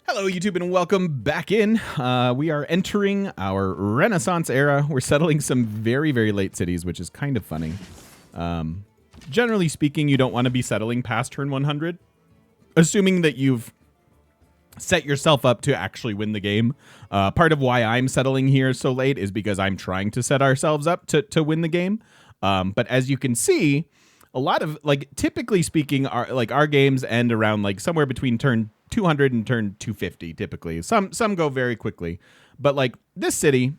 Hello, YouTube, and welcome back in. We are entering our Renaissance era. We're settling some very, very late cities, which is kind of funny. Generally speaking, you don't want to be settling past turn 100, assuming that you've set yourself up to actually win the game. Part of why I'm settling here so late is because I'm trying to set ourselves up to win the game. But as you can see, a lot of, typically speaking, our games end around somewhere between turn 200 and turn 250 typically. Some go very quickly, but this city,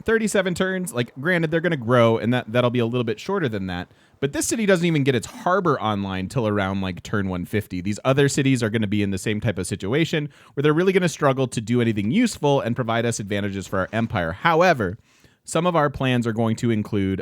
37 turns. Granted, they're going to grow, and that'll be a little bit shorter than that. But this city doesn't even get its harbor online till around turn 150. These other cities are going to be in the same type of situation where they're really going to struggle to do anything useful and provide us advantages for our empire. However, some of our plans are going to include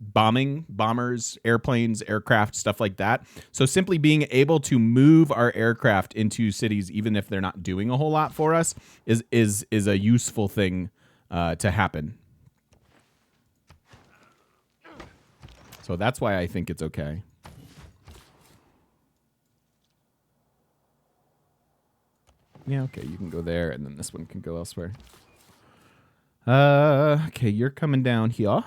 bombers, airplanes, aircraft, stuff like that. So simply being able to move our aircraft into cities, even if they're not doing a whole lot for us, is a useful thing to happen. So that's why I think it's okay. Yeah, okay, you can go there, and then this one can go elsewhere. Okay, you're coming down here.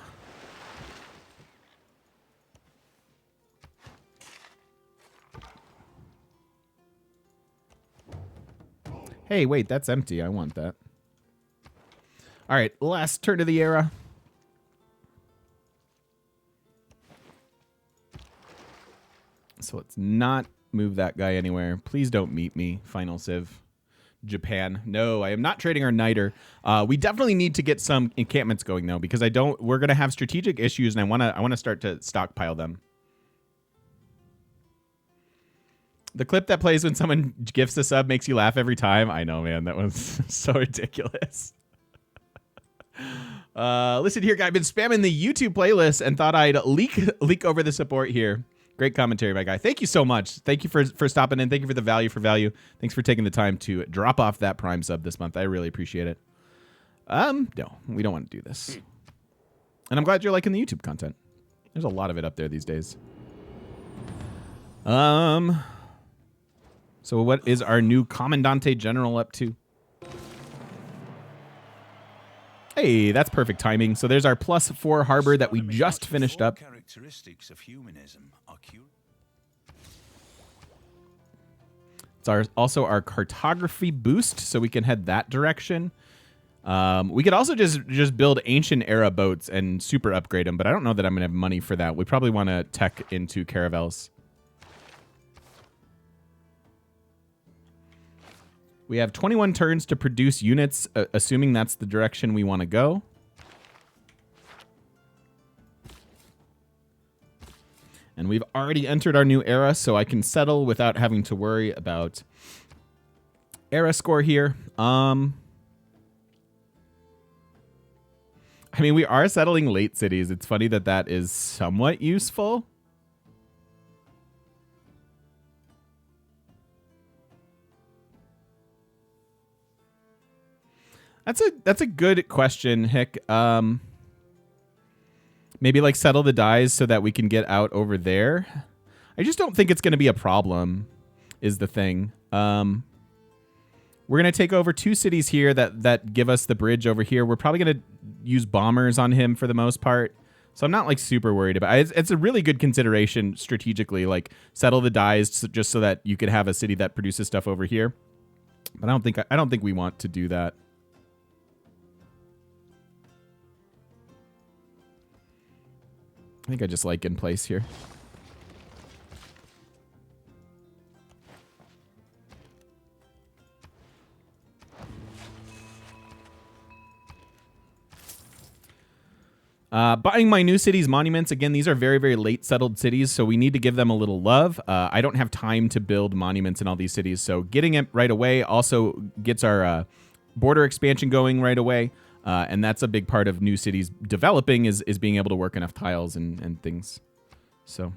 Hey, wait, that's empty. I want that. All right, last turn of the era. So let's not move that guy anywhere. Please don't meet me, Final Civ. Japan. No, I am not trading our Niter. We definitely need to get some encampments going, though, because we're going to have strategic issues, and I want to start to stockpile them. The clip that plays when someone gifts a sub makes you laugh every time. I know, man. That was so ridiculous. Listen here, guy. I've been spamming the YouTube playlist and thought I'd leak over the support here. Great commentary, my guy. Thank you so much. Thank you for stopping in. Thank you for the value for value. Thanks for taking the time to drop off that Prime sub this month. I really appreciate it. No, we don't want to do this. And I'm glad you're liking the YouTube content. There's a lot of it up there these days. So what is our new Commandante General up to? Hey, that's perfect timing. So there's our +4 harbor that we just finished up. Characteristics of humanism are It's also our cartography boost, so we can head that direction. We could also just build ancient era boats and super upgrade them, but I don't know that I'm going to have money for that. We probably want to tech into caravels. We have 21 turns to produce units, assuming that's the direction we want to go. And we've already entered our new era, so I can settle without having to worry about era score here. I mean, we are settling late cities. It's funny that is somewhat useful. That's a good question, Hick. Maybe settle the dies so that we can get out over there. I just don't think it's going to be a problem, is the thing. We're going to take over 2 cities here that give us the bridge over here. We're probably going to use bombers on him for the most part. So I'm not super worried about it. It's a really good consideration strategically, settle the dies just so that you could have a city that produces stuff over here. But I don't think we want to do that. I think I just like in place here. Buying my new cities monuments. Again, these are very, very late settled cities, so we need to give them a little love. I don't have time to build monuments in all these cities, so getting it right away also gets our border expansion going right away. And that's a big part of new cities developing is being able to work enough tiles and things. So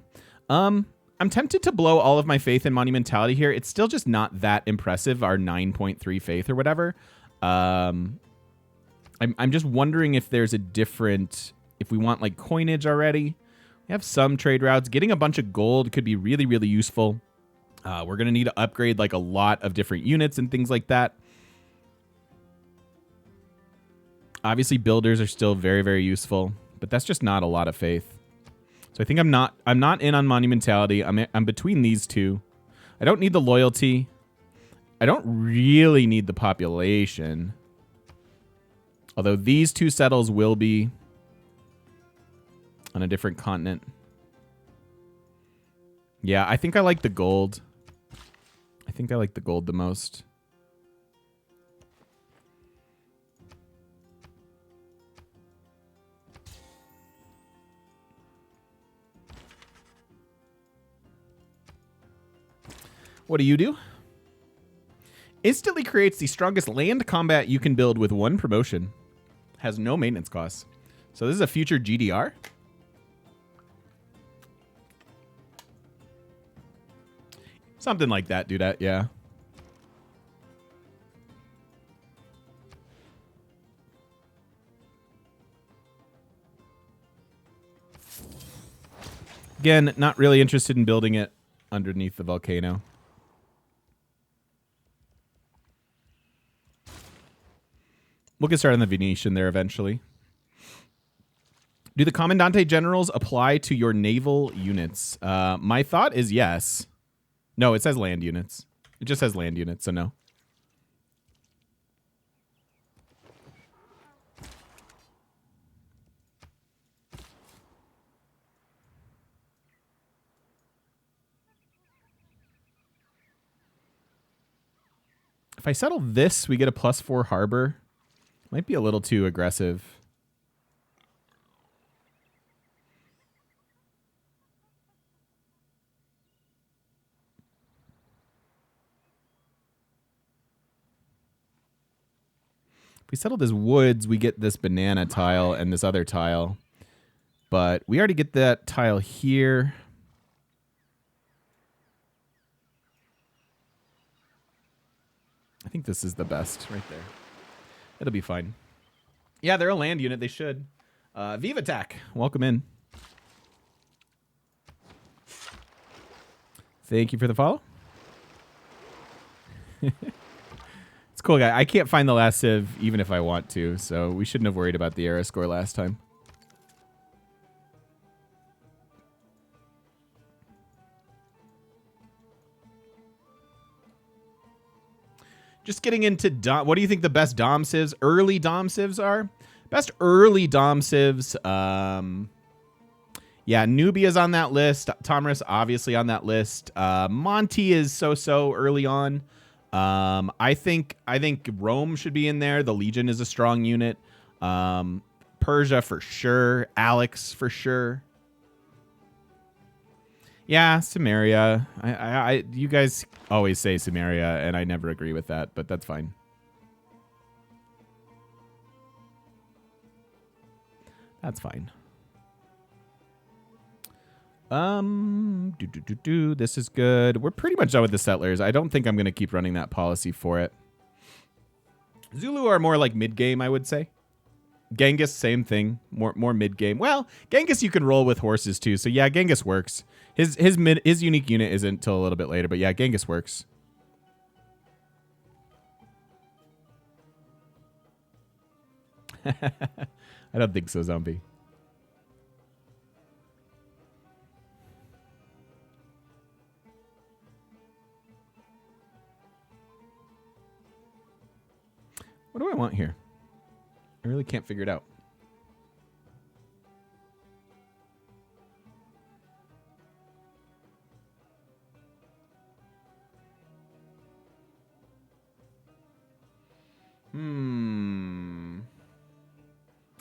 I'm tempted to blow all of my faith in monumentality here. It's still just not that impressive, our 9.3 faith or whatever. I'm just wondering if there's a different, if we want coinage already. We have some trade routes. Getting a bunch of gold could be really, really useful. We're going to need to upgrade like a lot of different units and things like that. Obviously, builders are still very, very useful, but that's just not a lot of faith. So I think I'm not in on monumentality. I'm between these two. I don't need the loyalty. I don't really need the population. Although these two settles will be on a different continent. Yeah, I think I like the gold. I think I like the gold the most. What do you do? Instantly creates the strongest land combat you can build with one promotion. Has no maintenance costs. So this is a future GDR? Something like that, dude. Yeah. Again, not really interested in building it underneath the volcano. We'll get started on the Venetian there eventually. Do the Commandante Generals apply to your naval units? My thought is yes. No, it says land units. It just says land units, so no. If I settle this, we get a +4 harbor. Might be a little too aggressive. If we settle this woods, we get this banana tile and this other tile. But we already get that tile here. I think this is the best right there. It'll be fine. Yeah, they're a land unit. They should. Viva Attack. Welcome in. Thank you for the follow. It's cool, guy. I can't find the last civ even if I want to, so we shouldn't have worried about the era score last time. Just getting into Dom. What do you think the best Dom civs, early Dom civs are? Best early Dom civs. Yeah, Nubia's on that list. Tomris obviously on that list. Monty is so early on. I think Rome should be in there. The Legion is a strong unit. Persia for sure. Alex for sure. Yeah, Samaria. You guys always say Samaria, and I never agree with that, but that's fine. That's fine. This is good. We're pretty much done with the settlers. I don't think I'm going to keep running that policy for it. Zulu are more like mid-game, I would say. Genghis, same thing. More mid-game. Well, Genghis you can roll with horses too, so yeah, Genghis works. His unique unit isn't till a little bit later, but yeah, Genghis works. I don't think so, Zombie. What do I want here? I really can't figure it out.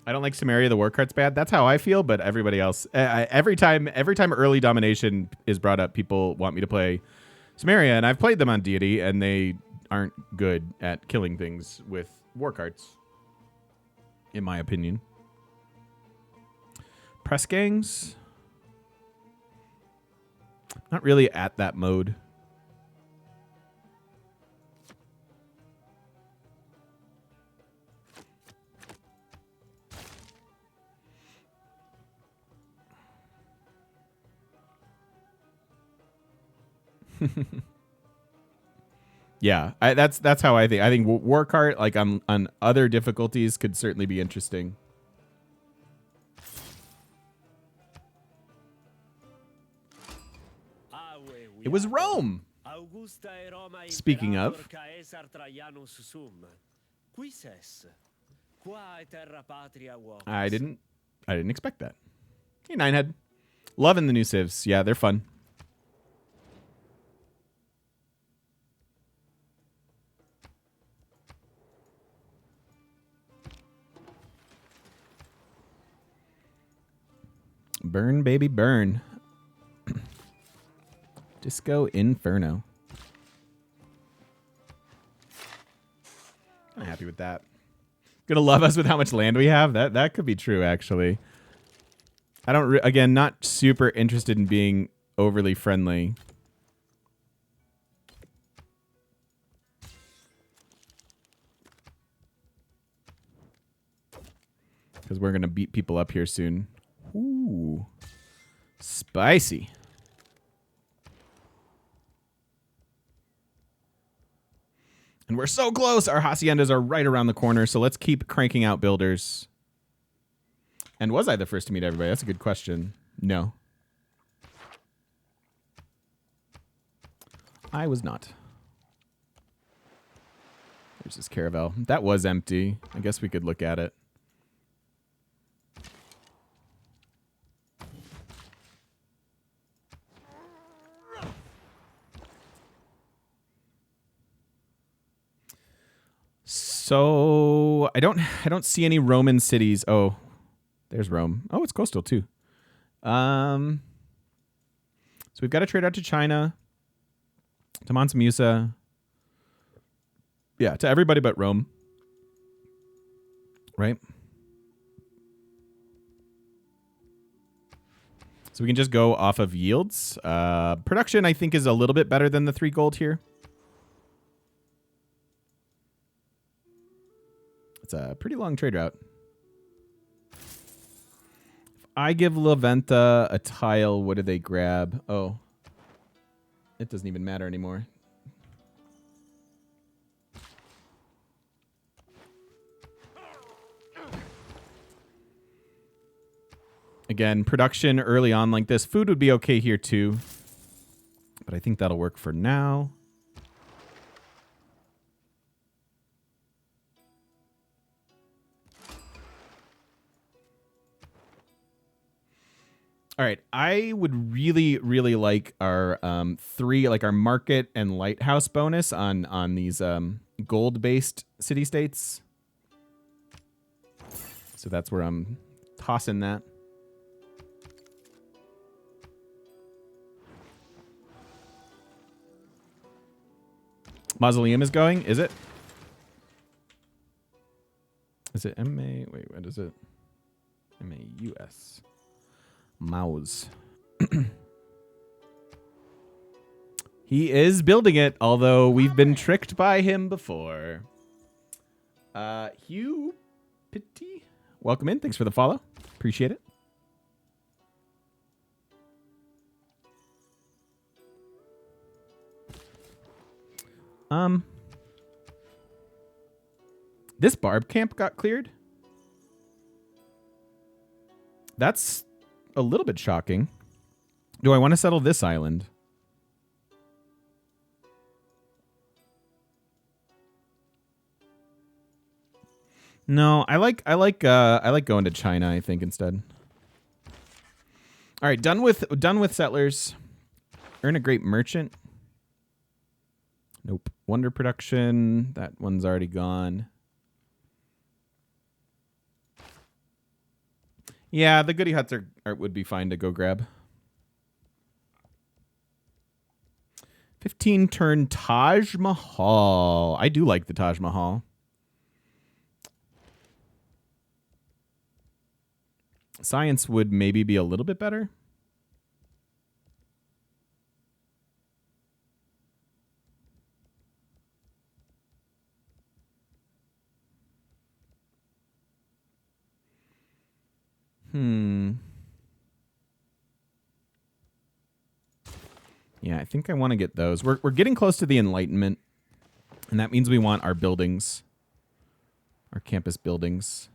I don't like Samaria. The war card's bad. That's how I feel, but everybody else, every time early domination is brought up, people want me to play Samaria, and I've played them on Deity, and they aren't good at killing things with war cards, in my opinion. Press gangs, not really at that mode. Yeah, that's how I think. I think war cart like on other difficulties could certainly be interesting. It was Rome. Speaking of, I didn't expect that. Hey, Ninehead, loving the new civs. Yeah, they're fun. Burn, baby, burn. Disco Inferno. I'm happy with that. Gonna love us with how much land we have. That could be true, actually. I don't. Again, not super interested in being overly friendly. Because we're gonna beat people up here soon. Ooh, spicy. And we're so close. Our haciendas are right around the corner, so let's keep cranking out builders. And was I the first to meet everybody? That's a good question. No. I was not. There's this caravel. That was empty. I guess we could look at it. So I don't see any Roman cities. Oh, there's Rome. Oh, it's coastal too. So we've got to trade out to China, to Mansa Musa. Yeah, to everybody but Rome. Right? So we can just go off of yields. Production, I think, is a little bit better than the 3 gold here. It's a pretty long trade route. If I give La Venta a tile, what do they grab? Oh. It doesn't even matter anymore. Again, production early on like this. Food would be okay here too. But I think that'll work for now. All right, I would really, really like our 3, like our market and lighthouse bonus on these gold-based city-states. So that's where I'm tossing that. Mausoleum is going, is it? Is it M-A? Wait, what is it? M-A-U-S. Mouse. He is building it, although we've been tricked by him before. Hugh Pitty, welcome in. Thanks for the follow. Appreciate it. This barb camp got cleared. That's a little bit shocking. Do I want to settle this island? No, I like going to China, I think, instead. All right, done with settlers. Earn a great merchant. Nope. Wonder production. That one's already gone. Yeah, the goody huts would be fine to go grab. 15 turn Taj Mahal. I do like the Taj Mahal. Science would maybe be a little bit better. Yeah, I think I want to get those. We're getting close to the Enlightenment, and that means we want our buildings, our campus buildings.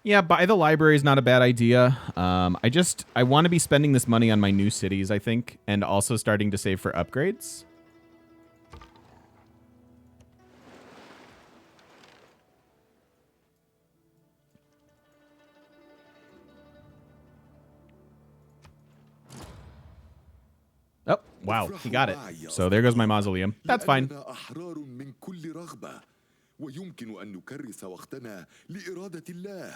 Yeah, buy the library is not a bad idea. I want to be spending this money on my new cities, I think, and also starting to save for upgrades. Oh, wow, he got it. So there goes my mausoleum. That's fine. ويمكن أن نكرس وقتنا لإرادة الله.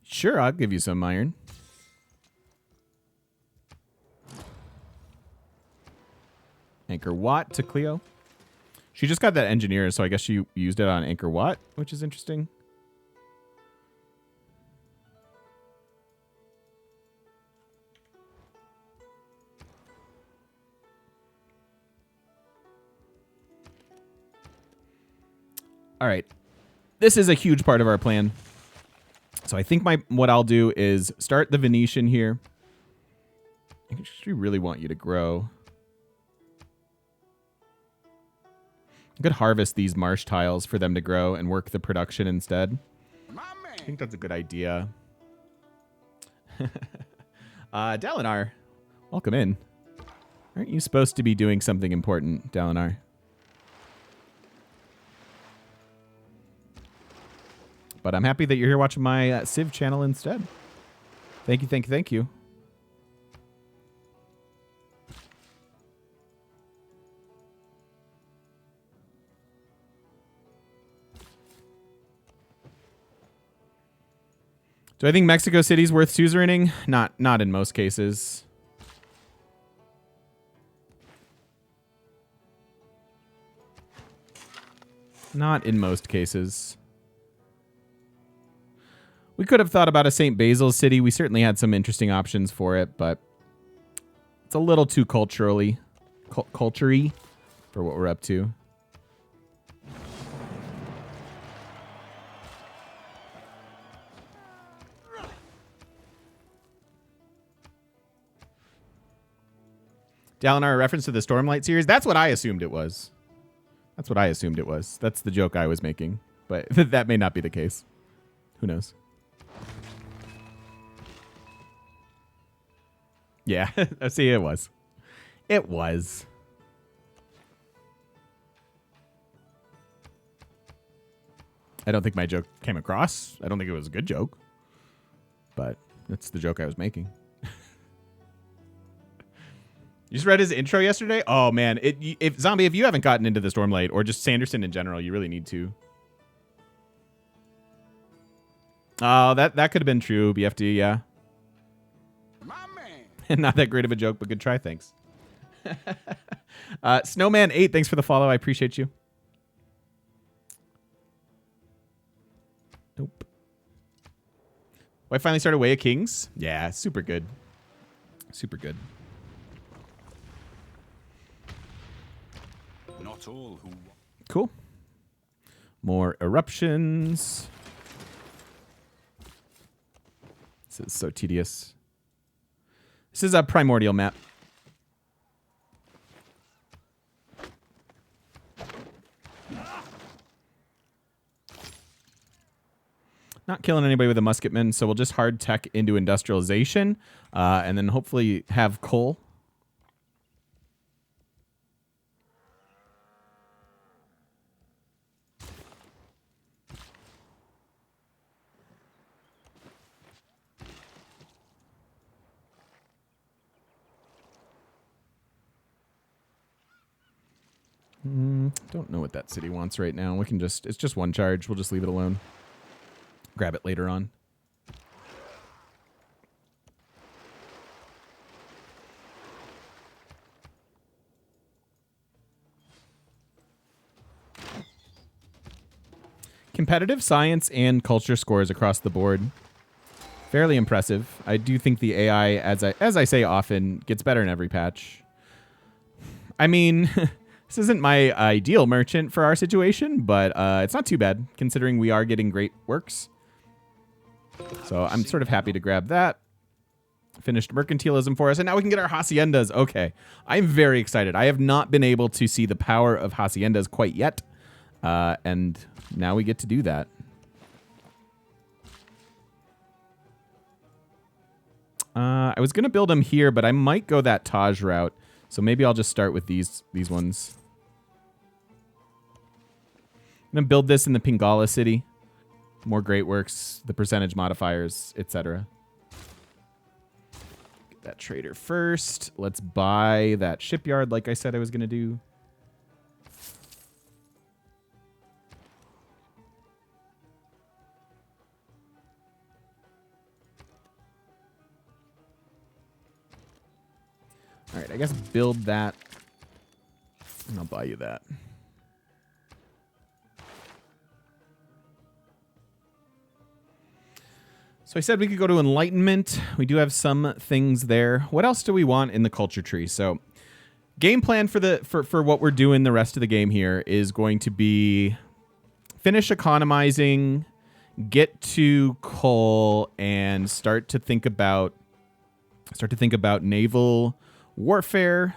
Sure, I'll give you some iron. Anchor Watt to Cleo. She just got that engineer, so I guess she used it on Anchor Watt, which is interesting. All right. This is a huge part of our plan. So I think what I'll do is start the Venetian here. I actually really want you to grow. I could harvest these marsh tiles for them to grow and work the production instead. I think that's a good idea. Dalinar, welcome in. Aren't you supposed to be doing something important, Dalinar? But I'm happy that you're here watching my Civ channel instead. Thank you, thank you, thank you. Do I think Mexico City's worth suzeraning? Not in most cases. Not in most cases. We could have thought about a St. Basil's city. We certainly had some interesting options for it, but it's a little too culturally culture-y for what we're up to. Dalinar, a reference to the Stormlight series? That's what I assumed it was. That's what I assumed it was. That's the joke I was making. But that may not be the case. Who knows? Yeah, see, it was. It was. I don't think my joke came across. I don't think it was a good joke. But that's the joke I was making. You just read his intro yesterday? Oh, man. If Zombie, if you haven't gotten into the Stormlight, or just Sanderson in general, you really need to. Oh, that could have been true, BFD, yeah. Not that great of a joke, but good try, thanks. Snowman8, thanks for the follow. I appreciate you. Nope. Oh, I finally started Way of Kings? Yeah, super good. Super good. Not all who... Cool. More eruptions. This is so tedious. This is a Primordial map. Not killing anybody with a musketman, so we'll just hard tech into industrialization, and then hopefully have coal. Don't know what that city wants right now. We can just, it's just one charge. We'll just leave it alone. Grab it later on. Competitive science and culture scores across the board. Fairly impressive. I do think the AI, as I say often, gets better in every patch. I mean, this isn't my ideal merchant for our situation, but it's not too bad considering we are getting great works. So I'm sort of happy to grab that. Finished mercantilism for us, and now we can get our haciendas. Okay, I'm very excited. I have not been able to see the power of haciendas quite yet, and now we get to do that. I was going to build them here, but I might go that Taj route, so maybe I'll just start with these ones. I'm going to build this in the Pingala city. More great works, the percentage modifiers, etc. That trader first. Let's buy that shipyard like I said I was going to do. All right, I guess build that. And I'll buy you that. So I said we could go to Enlightenment. We do have some things there. What else do we want in the culture tree? So game plan for what we're doing the rest of the game here is going to be finish economizing, get to coal, and start to think about naval warfare.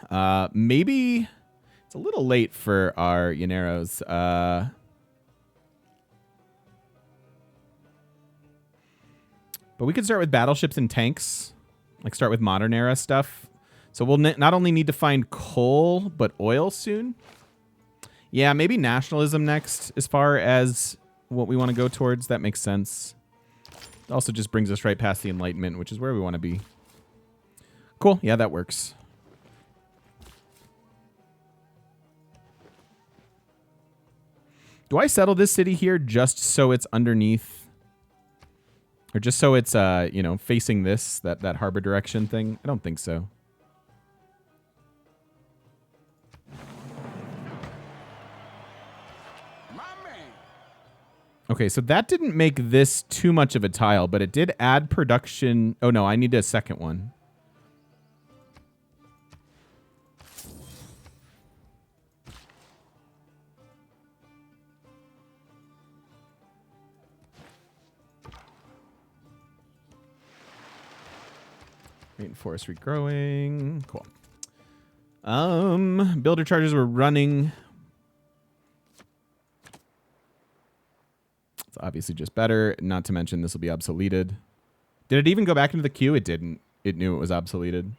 Maybe it's a little late for our Llaneros. But we could start with battleships and tanks, like start with modern era stuff. So we'll not only need to find coal, but oil soon. Yeah, maybe nationalism next as far as what we want to go towards. That makes sense. It also just brings us right past the Enlightenment, which is where we want to be. Cool. Yeah, that works. Do I settle this city here just so it's underneath? Or just so it's, you know, facing this, that harbor direction thing? I don't think so. Okay, so that didn't make this too much of a tile, but it did add production. Oh, no, I need a second one. Rainforest regrowing. Cool. Builder charges were running. It's obviously just better. Not to mention this will be obsoleted. Did it even go back into the queue? It didn't. It knew it was obsoleted.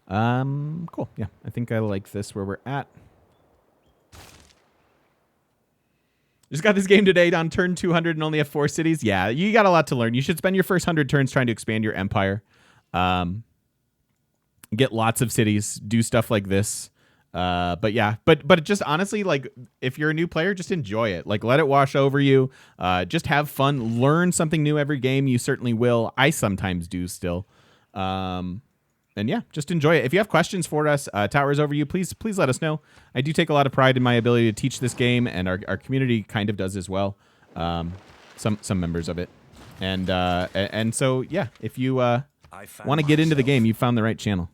Cool. Yeah, I think I like this where we're at. Just got this game today on turn 200 and only have 4 cities. Yeah, you got a lot to learn. You should spend your first 100 turns trying to expand your empire. Get lots of cities, do stuff like this. But yeah, but just honestly, like if you're a new player, just enjoy it. Like let it wash over you. Just have fun, learn something new every game. You certainly will. I sometimes do still. And yeah, just enjoy it. If you have questions for us, Towers over you, please let us know. I do take a lot of pride in my ability to teach this game, and our community kind of does as well. Some members of it. And so yeah, if you want to get into the game, you found the right channel.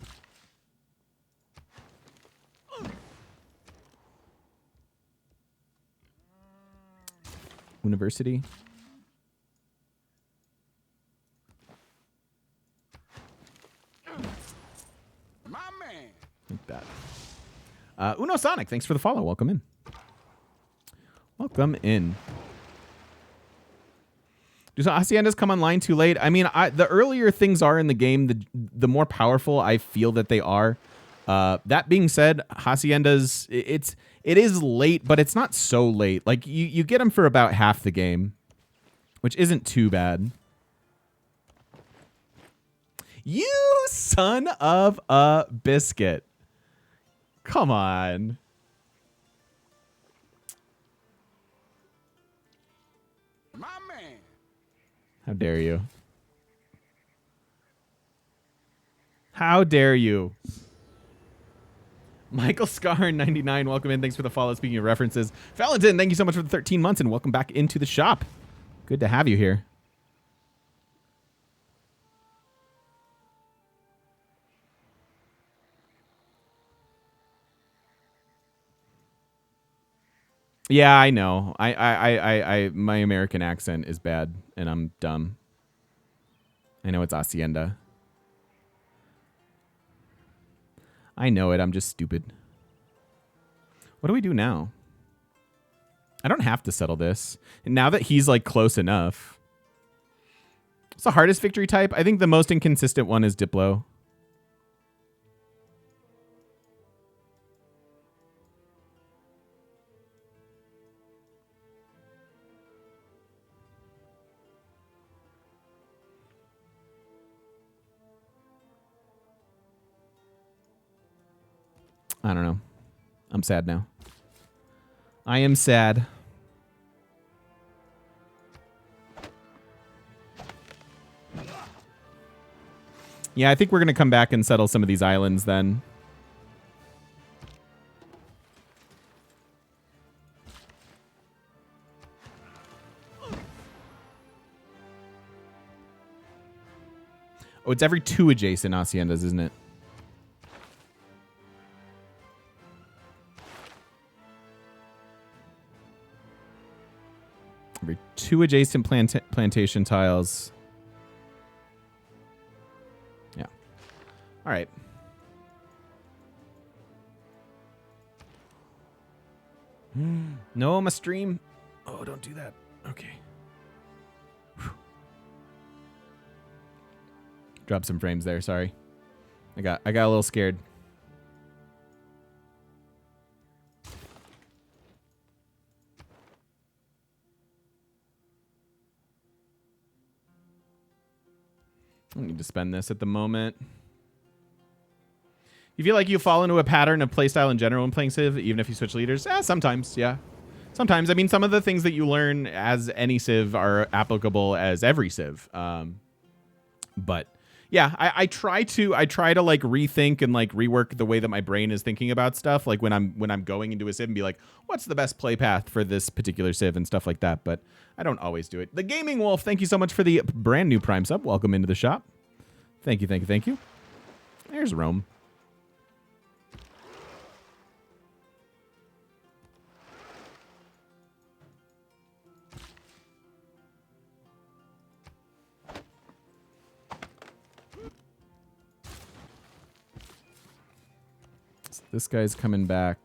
University. My man. Like that. Uno Sonic, thanks for the follow. Welcome in. Welcome in. Do some haciendas come online too late? I mean, the earlier things are in the game, the more powerful I feel that they are. That being said, haciendas, it is late, but it's not so late. Like you get them for about half the game, which isn't too bad. You son of a biscuit. Come on. My man. How dare you? How dare you? Michael Scar 99, welcome in. Thanks for the follow. Speaking of references, Valentin, thank you so much for the 13 months and welcome back into the shop. Good to have you here. Yeah, I know. My American accent is bad, and I'm dumb. I know it's Hacienda. I know it. I'm just stupid. What do we do now? I don't have to settle this. And now that he's like close enough. What's the hardest victory type? I think the most inconsistent one is Diplo. I don't know. I'm sad now. I am sad. Yeah, I think we're going to come back and settle some of these islands then. Oh, it's every 2 adjacent haciendas, isn't it? Every 2 adjacent plantation tiles. Yeah. All right. No, my stream. Oh, don't do that. Okay. Whew. Drop some frames there. Sorry. I got a little scared. I don't need to spend this at the moment. You feel like you fall into a pattern of playstyle in general when playing Civ, even if you switch leaders? Sometimes, yeah. Sometimes. I mean, some of the things that you learn as any Civ are applicable as every Civ. But yeah, I try to like rethink and like rework the way that my brain is thinking about stuff. Like when I'm going into a Civ and be like, what's the best play path for this particular Civ and stuff like that. But I don't always do it. The Gaming Wolf, thank you so much for the brand new Prime sub. Welcome into the shop. Thank you, thank you, thank you. There's Rome. This guy's coming back.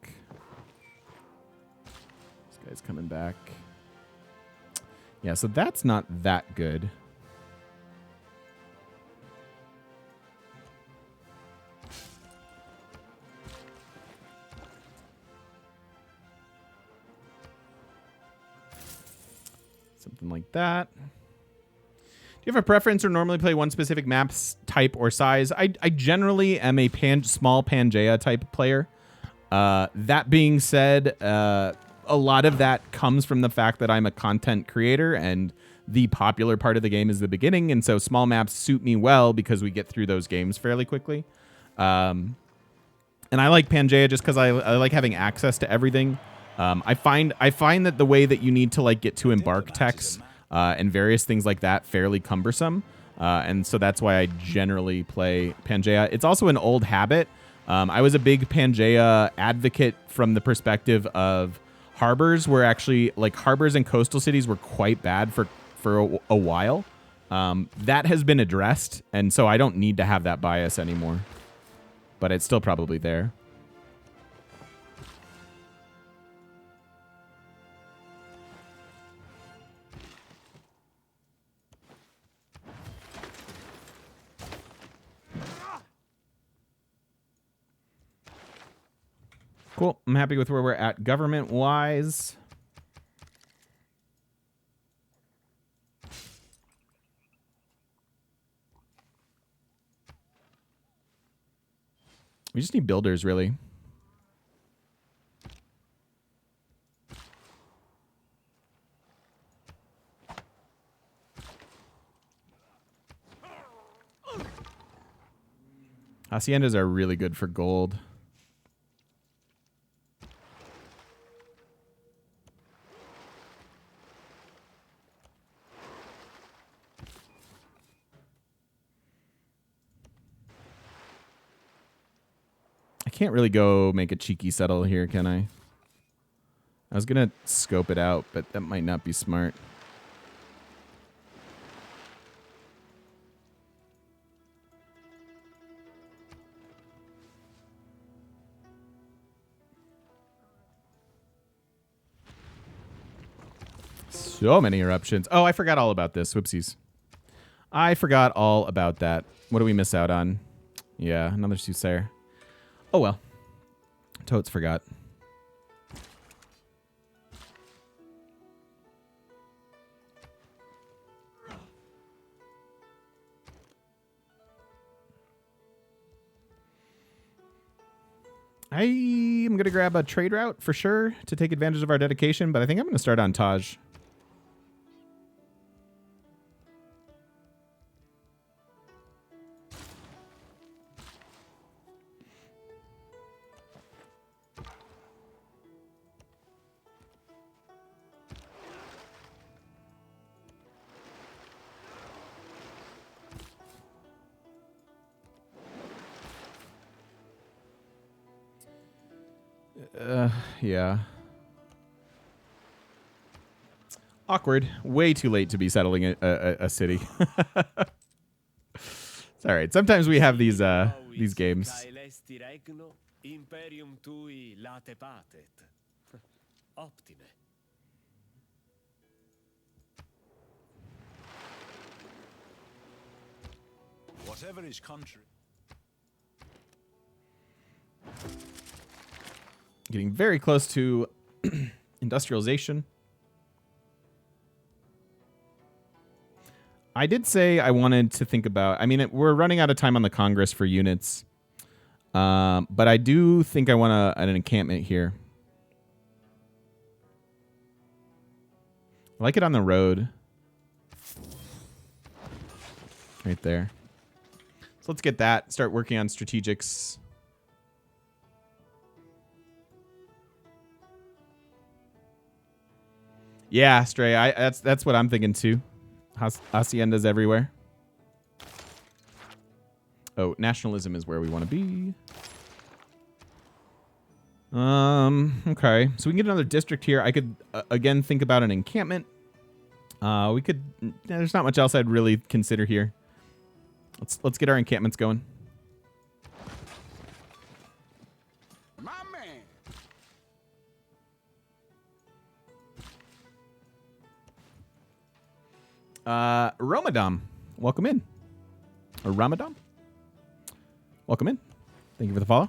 This guy's coming back. Yeah, so that's not that good. Something like that. Do you have a preference or normally play one specific map type or size? I generally am a small Pangea type player. That being said, a lot of that comes from the fact that I'm a content creator and the popular part of the game is the beginning. And so small maps suit me well because we get through those games fairly quickly. And I like Pangea just because I like having access to everything. I find that the way that you need to like get to embark text and various things like that fairly cumbersome. And so that's why I generally play Pangea. It's also an old habit. I was a big Pangea advocate from the perspective of harbors were actually like harbors and coastal cities were quite bad for a while. That has been addressed. And so I don't need to have that bias anymore, but it's still probably there. Cool. I'm happy with where we're at government-wise. We just need builders, really. Haciendas are really good for gold. I can't really go make a cheeky settle here, can I? I was going to scope it out, but that might not be smart. So many eruptions. Oh, I forgot all about this. Whoopsies. I forgot all about that. What do we miss out on? Yeah, another soothsayer. Oh, well. Totes forgot. I am going to grab a trade route for sure to take advantage of our dedication, but I think I'm going to start on Taj. Yeah. Awkward. Way too late to be settling a city. It's all right. Sometimes we have these games. Whatever is contrary. Getting very close to industrialization. I did say I wanted to think about... I mean, we're running out of time on the Congress for units. But I do think I want an encampment here. I like it on the road. Right there. So let's get that. Start working on strategics. Yeah, Stray. That's what I'm thinking too. Haciendas everywhere. Oh, nationalism is where we want to be. Okay. So we can get another district here. I could again think about an encampment. We could. There's not much else I'd really consider here. Let's get our encampments going. My man. Ramadan, welcome in. Or Ramadan, welcome in. Thank you for the follow.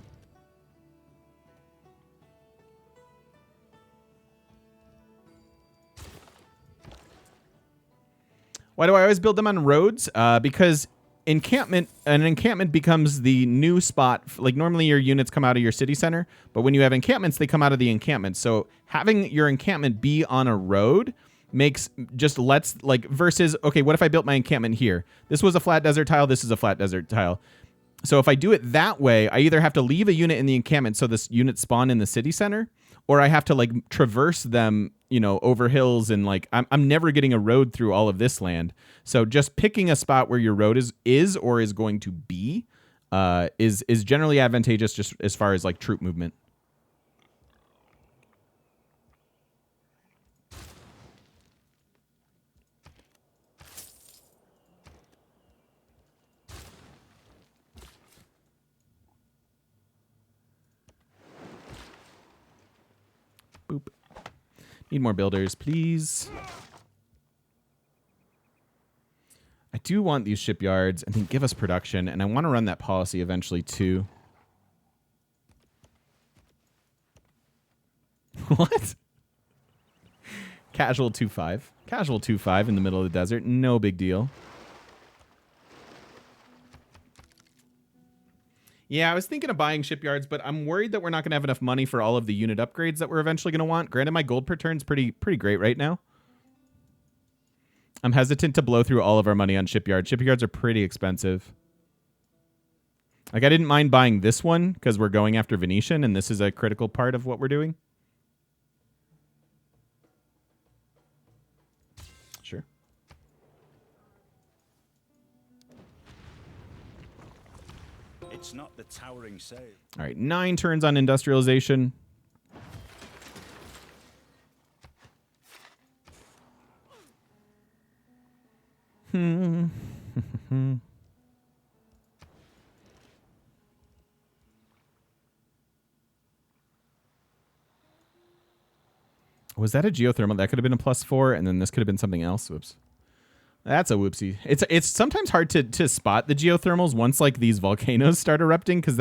Why do I always build them on roads? Because an encampment becomes the new spot. Like normally your units come out of your city center, but when you have encampments, they come out of the encampment. So having your encampment be on a road lets versus, okay, what if I built my encampment here? This was a flat desert tile. This is a flat desert tile. So if I do it that way, I either have to leave a unit in the encampment so this unit spawn in the city center, or I have to like traverse them, over hills, and like I'm never getting a road through all of this land. So just picking a spot where your road is going to be is generally advantageous just as far as like troop movement. Boop. Need more builders, please. I do want these shipyards. I think give us production, and I want to run that policy eventually too. What? Casual 2-5. Casual 2-5 in the middle of the desert. No big deal. Yeah, I was thinking of buying shipyards, but I'm worried that we're not going to have enough money for all of the unit upgrades that we're eventually going to want. Granted, my gold per turn's pretty great right now. I'm hesitant to blow through all of our money on shipyards. Shipyards are pretty expensive. Like, I didn't mind buying this one because we're going after Venetian, and this is a critical part of what we're doing. Sure. It's not the towering sail. All right, 9 turns on industrialization. Was that a geothermal? That could have been a +4, and then this could have been something else. Whoops. That's a whoopsie. It's sometimes hard to spot the geothermals once like these volcanoes start erupting, because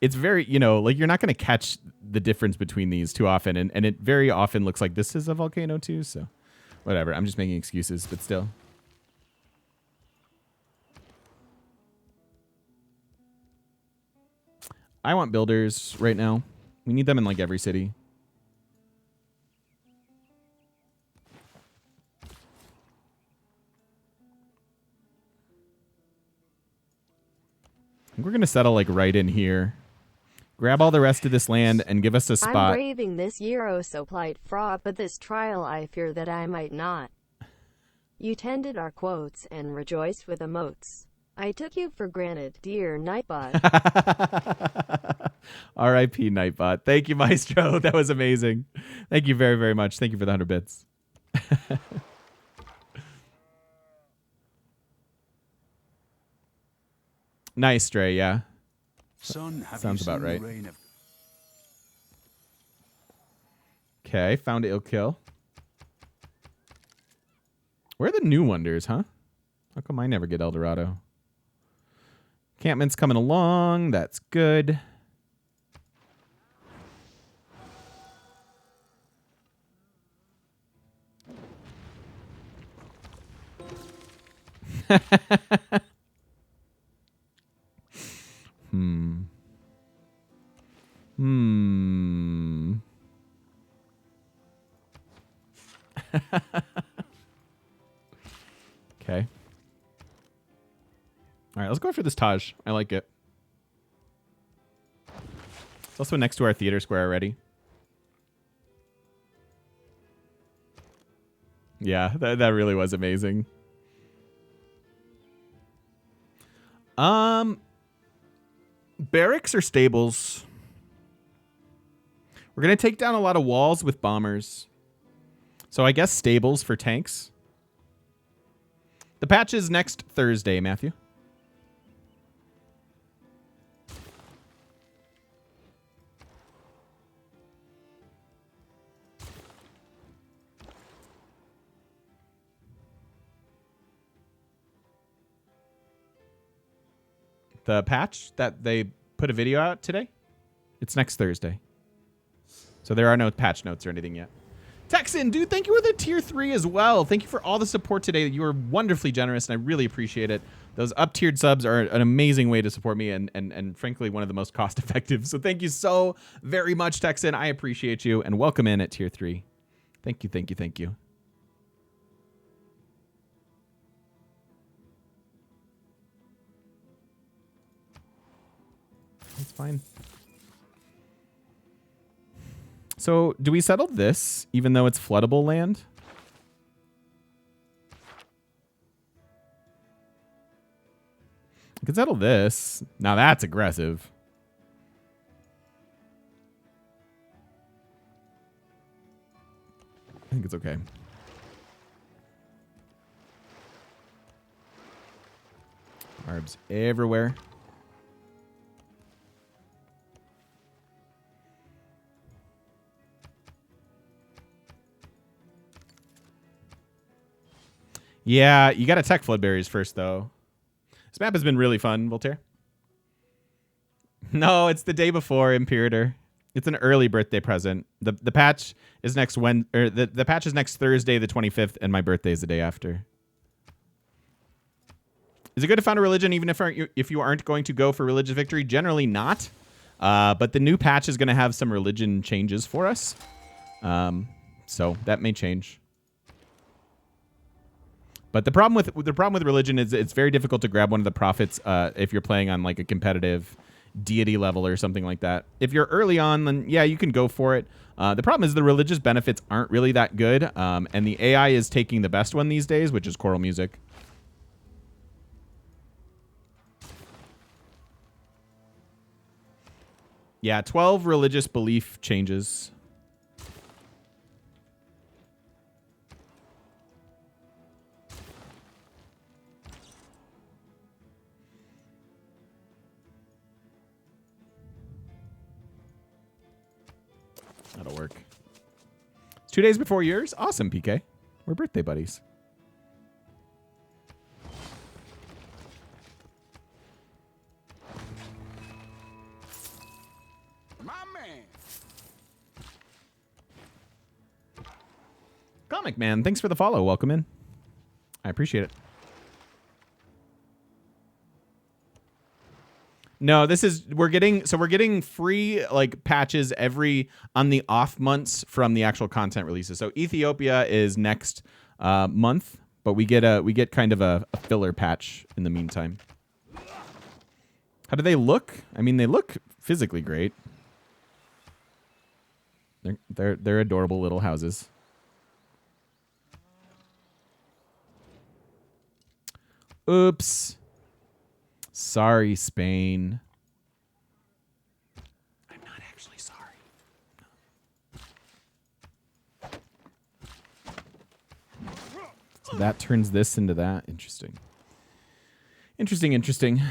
it's very, like you're not going to catch the difference between these too often, and it very often looks like this is a volcano too. So whatever. I'm just making excuses, but still. I want builders right now. We need them in like every city. We're going to settle like right in here. Grab all the rest of this land and give us a spot. I'm braving this Euro so plight fraught, but this trial I fear that I might not. You tended our quotes and rejoiced with emotes. I took you for granted, dear Nightbot. R.I.P. Nightbot. Thank you, Maestro. That was amazing. Thank you very, very much. Thank you for the 100 bits. Nice, Stray, yeah. Son, have Sounds you about seen right. the reign of Okay, found Ill Kill. Where are the new wonders, huh? How come I never get El Dorado? Campment's coming along. That's good. Okay. All right, let's go for this Taj. I like it. It's also next to our theater square already. Yeah, that really was amazing. Barracks or stables? We're going to take down a lot of walls with bombers. So I guess stables for tanks. The patch is next Thursday, Matthew. The patch that they put a video out today, it's next Thursday. So there are no patch notes or anything yet. Texan, dude, thank you for the tier 3 as well. Thank you for all the support today. You are wonderfully generous, and I really appreciate it. Those up-tiered subs are an amazing way to support me and frankly, one of the most cost-effective. So thank you so very much, Texan. I appreciate you, and welcome in at tier 3. Thank you, thank you, thank you. That's fine. So, do we settle this, even though it's floodable land? We could settle this. Now that's aggressive. I think it's okay. Arbs everywhere. Yeah, you got to tech flood berries first, though. This map has been really fun, Voltaire. No, it's the day before Imperator. It's an early birthday present. The patch is the patch is next Thursday, the 25th, and my birthday is the day after. Is it good to found a religion even if you aren't going to go for religious victory? Generally not. But the new patch is going to have some religion changes for us. So that may change. But the problem with religion is it's very difficult to grab one of the prophets if you're playing on like a competitive deity level or something like that. If you're early on, then yeah, you can go for it. The problem is the religious benefits aren't really that good, and the AI is taking the best one these days, which is choral music. Yeah, 12 religious belief changes. That'll work. It's 2 days before yours. Awesome, PK. We're birthday buddies. My man. Comic Man, thanks for the follow. Welcome in. I appreciate it. No, this is we're getting free like patches on the off months from the actual content releases. So Ethiopia is next month, but we get kind of a filler patch in the meantime. How do they look? I mean, they look physically great. They're adorable little houses. Oops. Sorry, Spain. I'm not actually sorry. So that turns this into that. Interesting. Interesting.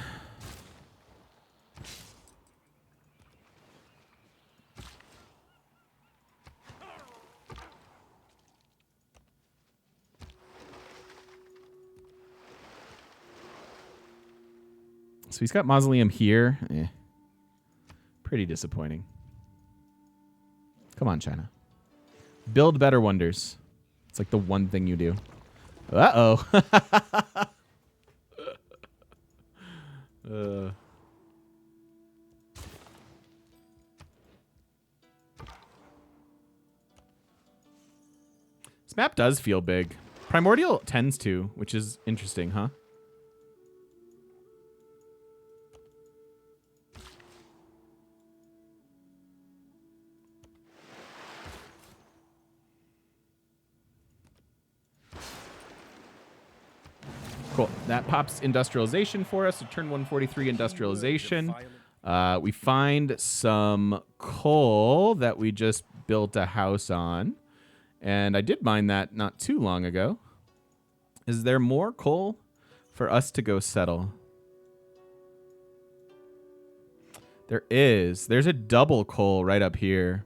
So he's got mausoleum here. Pretty disappointing. Come on, China. Build better wonders. It's like the one thing you do. Uh-oh. This map does feel big. Primordial tends to, which is interesting, huh? Cool. That pops industrialization for us. So turn 143 industrialization. We find some coal that we just built a house on. And I did mine that not too long ago. Is there more coal for us to go settle? There is. There's a double coal right up here.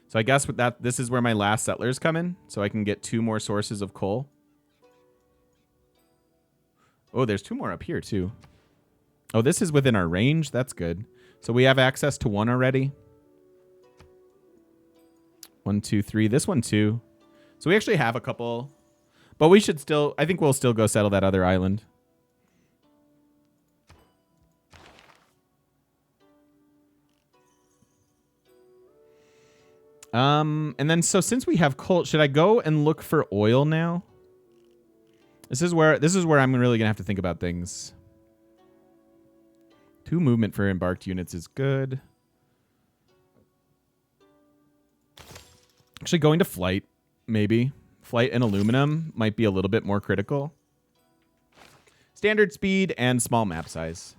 So I guess with that, this is where my last settlers come in. So I can get 2 more sources of coal. Oh, there's 2 more up here, too. Oh, this is within our range. That's good. So we have access to 1 already. 1, 2, 3. This one, too. So we actually have a couple. But we should still... I think we'll still go settle that other island. And then, so since we have coal, should I go and look for oil now? This is where I'm really gonna have to think about things. 2 movement for embarked units is good. Actually, going to flight, maybe. Flight and aluminum might be a little bit more critical. Standard speed and small map size.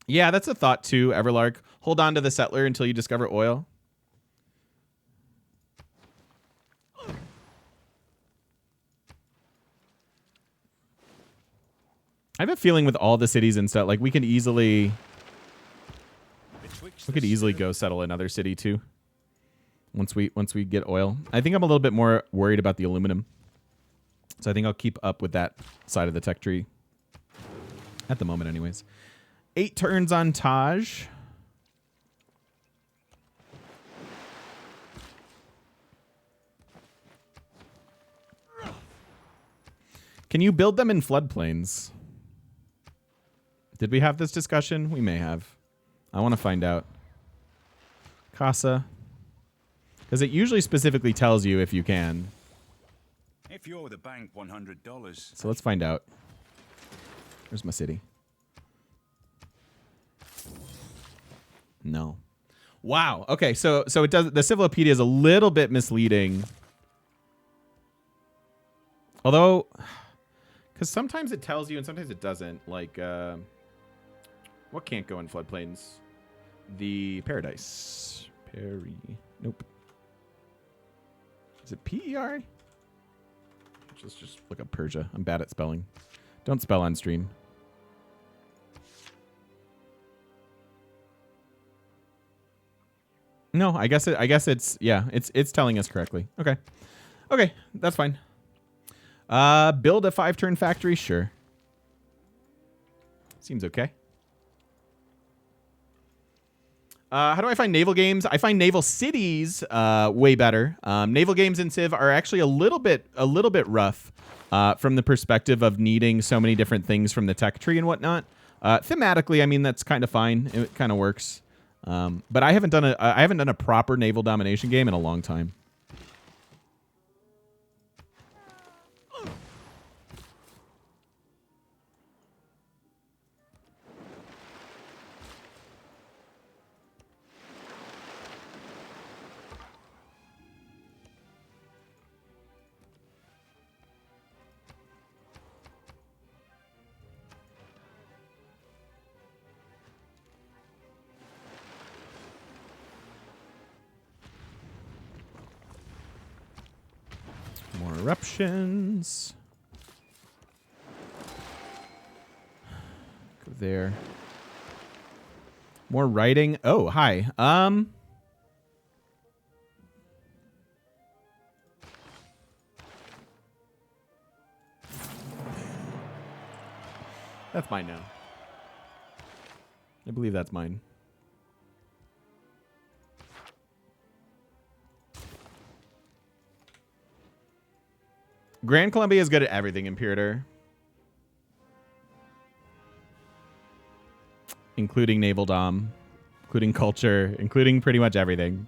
Yeah, that's a thought too, Everlark. Hold on to the settler until you discover oil. I have a feeling with all the cities and stuff, like we could easily go settle another city too. Once we get oil. I think I'm a little bit more worried about the aluminum. So I think I'll keep up with that side of the tech tree. At the moment anyways. 8 turns on Taj. Can you build them in floodplains? Did we have this discussion? We may have. I want to find out. Casa. Because it usually specifically tells you if you can. If you owe the bank $100. So let's find out. Where's my city? No. Wow. Okay, so it does. The Civilopedia is a little bit misleading. Although, because sometimes it tells you and sometimes it doesn't. Like, what can't go in floodplains? The Paradise. Nope. Is it P-E-R? Let's just look up Persia. I'm bad at spelling. Don't spell on stream. No, I guess it's yeah, it's telling us correctly. Okay. Okay, that's fine. Build a 5-turn factory, sure. Seems okay. How do I find naval games? I find naval cities way better. Naval games in Civ are actually a little bit rough from the perspective of needing so many different things from the tech tree and whatnot. Thematically, I mean that's kind of fine. It kind of works. But I haven't done a proper naval domination game in a long time. More eruptions. Go there. More writing. Oh, hi. That's mine now. I believe that's mine. Gran Colombia is good at everything, Imperator. Including naval dom, including culture, including pretty much everything.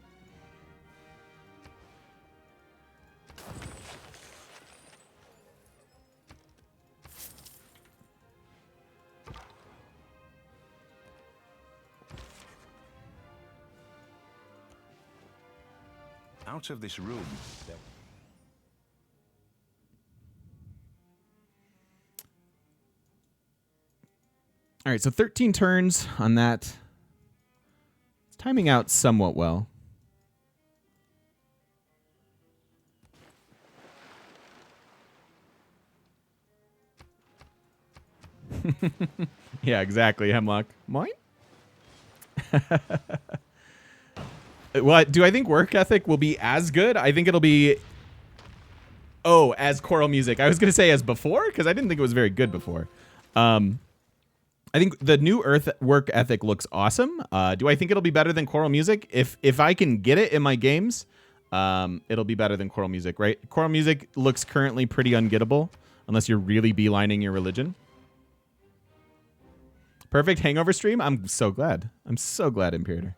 Out of this room. All right, so 13 turns on that. It's timing out somewhat well. Yeah, exactly, Hemlock. Mine? What? Do I think work ethic will be as good? I think it'll be... Oh, as choral music. I was going to say as before, because I didn't think it was very good before. I think the new Earth work ethic looks awesome. Do I think it'll be better than choral music? If I can get it in my games, it'll be better than choral music, right? Choral music looks currently pretty ungettable unless you're really beelining your religion. Perfect hangover stream. I'm so glad. I'm so glad, Imperator.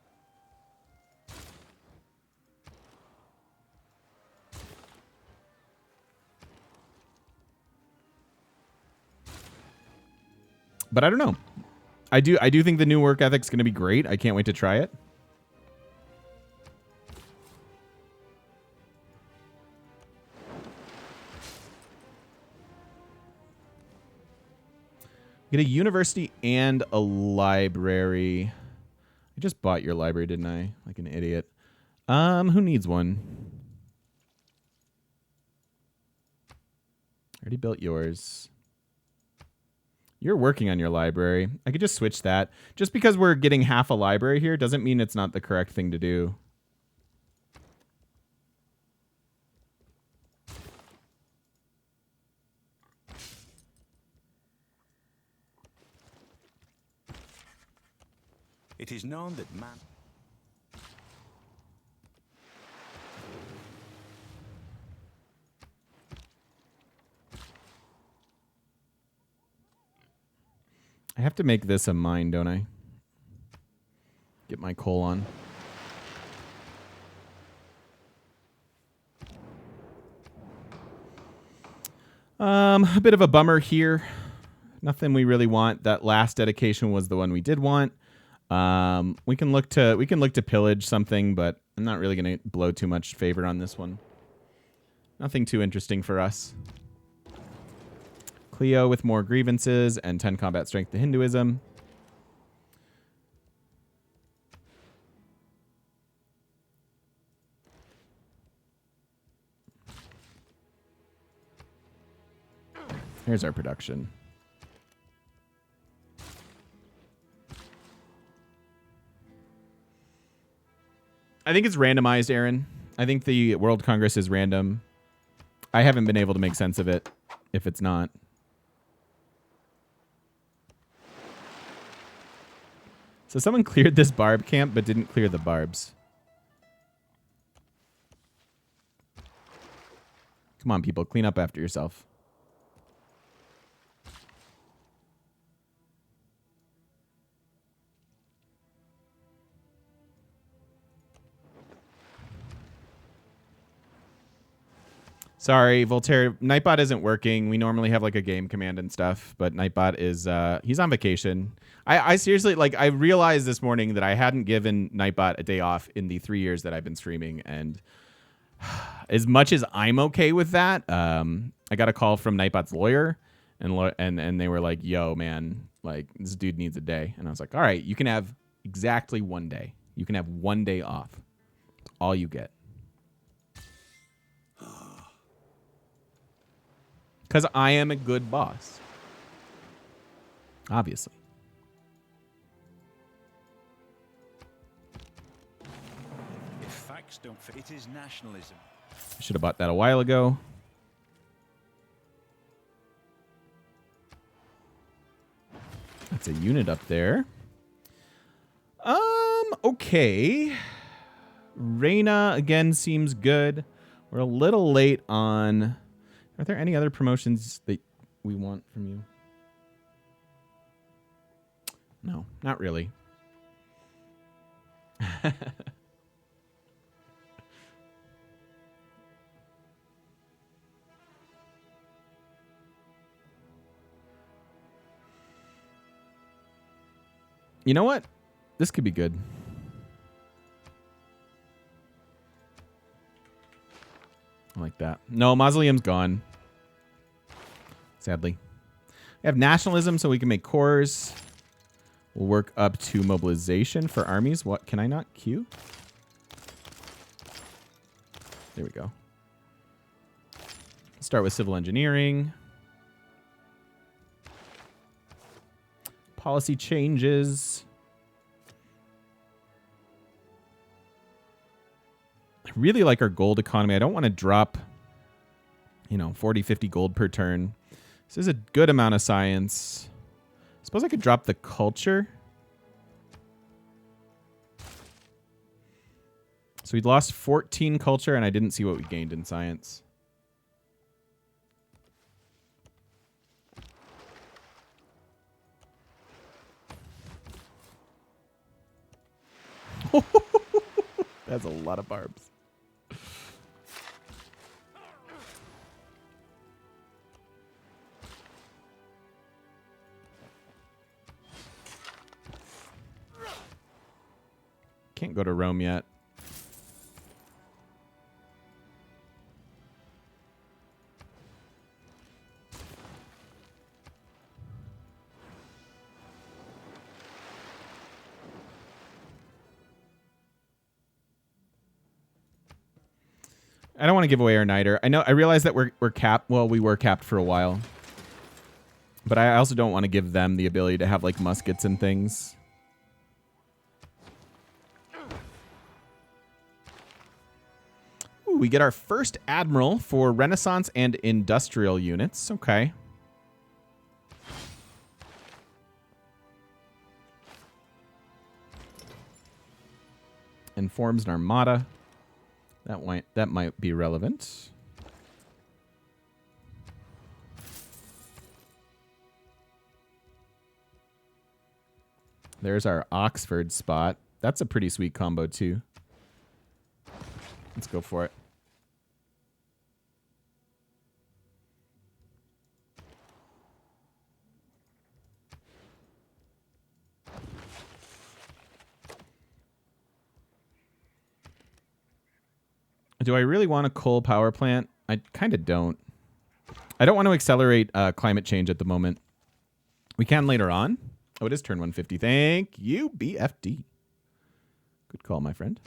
But I don't know. I do think the new work ethic's going to be great. I can't wait to try it. Get a university and a library. I just bought your library, didn't I? Like an idiot. Who needs one? Already built yours. You're working on your library. I could just switch that. Just because we're getting half a library here doesn't mean it's not the correct thing to do. It is known that man... I have to make this a mine, don't I? Get my coal on. A bit of a bummer here. Nothing we really want. That last dedication was the one we did want. We can look to pillage something, but I'm not really going to blow too much favor on this one. Nothing too interesting for us. Cleo with more grievances and 10 combat strength to Hinduism. Here's our production. I think it's randomized, Aaron. I think the World Congress is random. I haven't been able to make sense of it if it's not. So someone cleared this barb camp but didn't clear the barbs. Come on, people. Clean up after yourself. Sorry, Voltaire. Nightbot isn't working. We normally have like a game command and stuff, but Nightbot is he's on vacation. I seriously, like, I realized this morning that I hadn't given Nightbot a day off in the 3 years that I've been streaming, and as much as I'm okay with that, I got a call from Nightbot's lawyer, and they were like, "Yo, man, like, this dude needs a day," and I was like, "All right, you can have exactly 1 day. You can have 1 day off. That's all you get." Because I am a good boss. Obviously. If facts don't fit, it is nationalism. I should have bought that a while ago. That's a unit up there. Okay. Reyna, again, seems good. We're a little late on... Are there any other promotions that we want from you? No, not really. You know what? This could be good. I like that. No, Mausoleum's gone. Sadly. We have nationalism, so we can make cores. We'll work up to mobilization for armies. What? Can I not queue? There we go. Start with civil engineering. Policy changes. I really like our gold economy. I don't want to drop, 40, 50 gold per turn. This is a good amount of science. I suppose I could drop the culture. So we lost 14 culture, and I didn't see what we gained in science. That's a lot of barbs. Can't go to Rome yet. I don't want to give away our niter. I realize that we're capped. Well, we were capped for a while. But I also don't want to give them the ability to have like muskets and things. Ooh, we get our first admiral for Renaissance and industrial units. Okay. And forms an armada. That might be relevant. There's our Oxford spot. That's a pretty sweet combo too. Let's go for it. Do I really want a coal power plant? I kind of don't. I don't want to accelerate climate change at the moment. We can later on. Oh, it is turn 150. Thank you, BFD. Good call, my friend.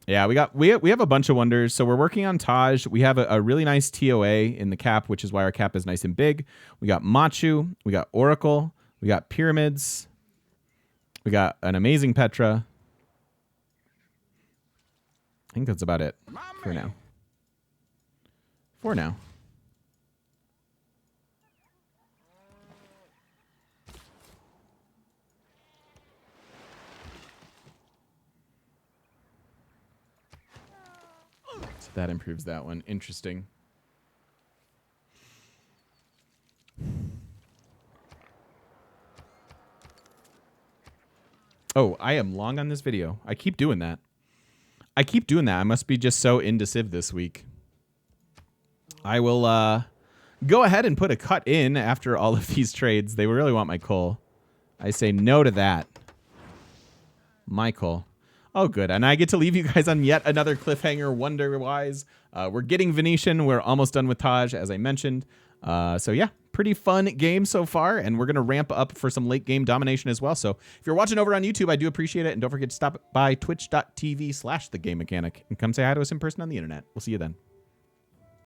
Yeah, we have a bunch of wonders. So we're working on Taj. We have a really nice TOA in the cap, which is why our cap is nice and big. We got Machu. We got Oracle. We got pyramids. We got an amazing Petra. I think that's about it for now. For now. So that improves that one. Interesting. Oh, I am long on this video. I keep doing that. I must be just so into Civ this week. I will go ahead and put a cut in after all of these trades. They really want my coal. I say no to that. My coal. Oh, good. And I get to leave you guys on yet another cliffhanger wonder-wise. We're getting Venetian. We're almost done with Taj, as I mentioned. So, yeah, pretty fun game so far. And we're going to ramp up for some late game domination as well. So if you're watching over on YouTube, I do appreciate it. And don't forget to stop by twitch.tv/thegamemechanic and come say hi to us in person on the internet. We'll see you then.